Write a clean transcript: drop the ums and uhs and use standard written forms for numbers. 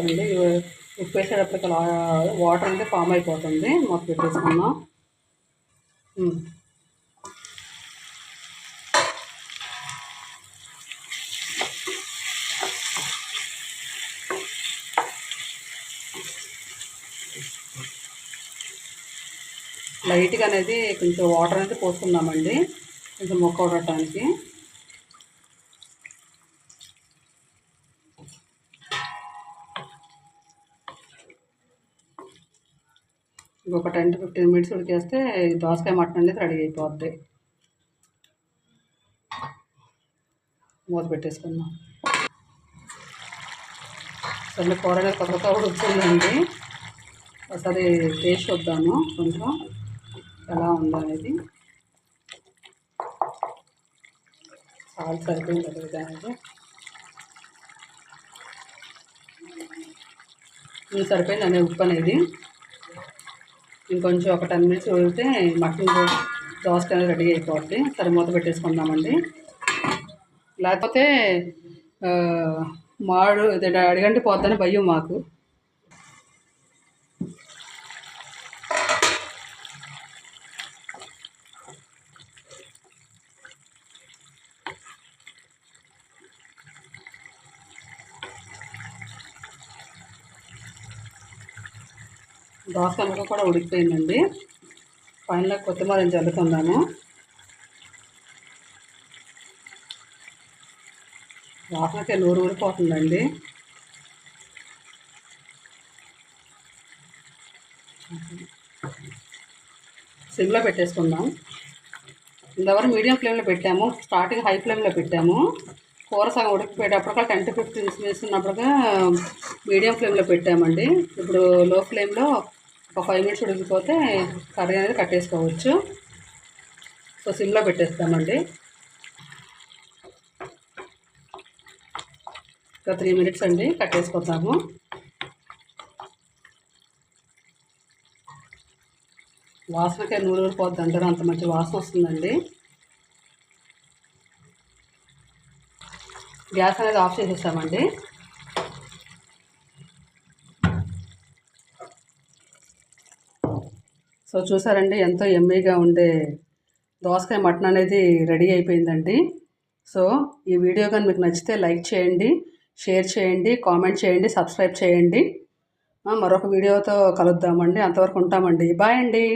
అయిపోతుందండి. ఉప్పు వేసేటప్పటికి అలా వాటర్ అంటే ఫామ్ అయిపోతుంది. మూత పెట్టేసుకున్నాం. లైట్గా అనేది కొంచెం వాటర్ అనేది పోసుకుందామండి, కొంచెం మొక్క ఉడటానికి. ఇంకొక 10 to 15 మినిట్స్ ఉడికేస్తే దోసకాయ మటన్ అనేది రెడీ అయిపోద్ది. మూత పెట్టేసుకుందాం. అసలు కూర అనేది కొత్తగా ఉడుకుతుందండి. ఒకసారి టేస్ట్ చూద్దాము కొంచెం ఎలా ఉందో అనేది. సాల్ట్ సరిపోయింది లేదా అనేది సరిపోయిందండి, ఉప్పు అనేది. ఇంకొంచెం ఒక 10 మినిట్స్ ఉడికితే మటన్ దోసకాయ అనేది రెడీ అయిపోద్ది. సరే మూత పెట్టేసుకుందామండి. లేకపోతే మాడు అడిగంటి పోద్దని భయం మాకు. దోసకాయ ముక్క కూడా ఉడికిపోయిందండి. పైన కొత్తిమీర జల్లుకుందాము. వాసనకే నూరు ఊడిపోతుందండి. సిమ్లో పెట్టేసుకుందాం. ఇంతవరకు మీడియం ఫ్లేమ్లో పెట్టాము. స్టార్టింగ్ హై ఫ్లేమ్లో పెట్టాము. కూర సగం ఉడికిపోయేటప్పటికి 10 to 15 మినిట్స్ ఉన్నప్పటిగా మీడియం ఫ్లేమ్లో పెట్టామండి. ఇప్పుడు లో ఫ్లేమ్లో ఒక 5 మినిట్స్ ఉడికిపోతే కర్రీ అనేది కట్టేసుకోవచ్చు. సో సిమ్లో పెట్టేస్తామండి. ఒక 3 మినిట్స్ అండి, కట్టేసుకుందాము. వాసనకే నూనె ఊరిపోద్ది అంటారు, అంత మంచి వాసన వస్తుందండి. గ్యాస్ అనేది ఆఫ్ చేసేసామండి. సో చూసారండి, ఎంతో యమ్మీగా ఉండే దోసకాయ మటన్ అనేది రెడీ అయిపోయిందండి. సో ఈ వీడియో కానీ మీకు నచ్చితే లైక్ చేయండి, షేర్ చేయండి, కామెంట్ చేయండి, సబ్స్క్రైబ్ చేయండి. మరొక వీడియోతో కలుద్దామండి. అంతవరకు ఉంటామండి. బాయ్ అండి.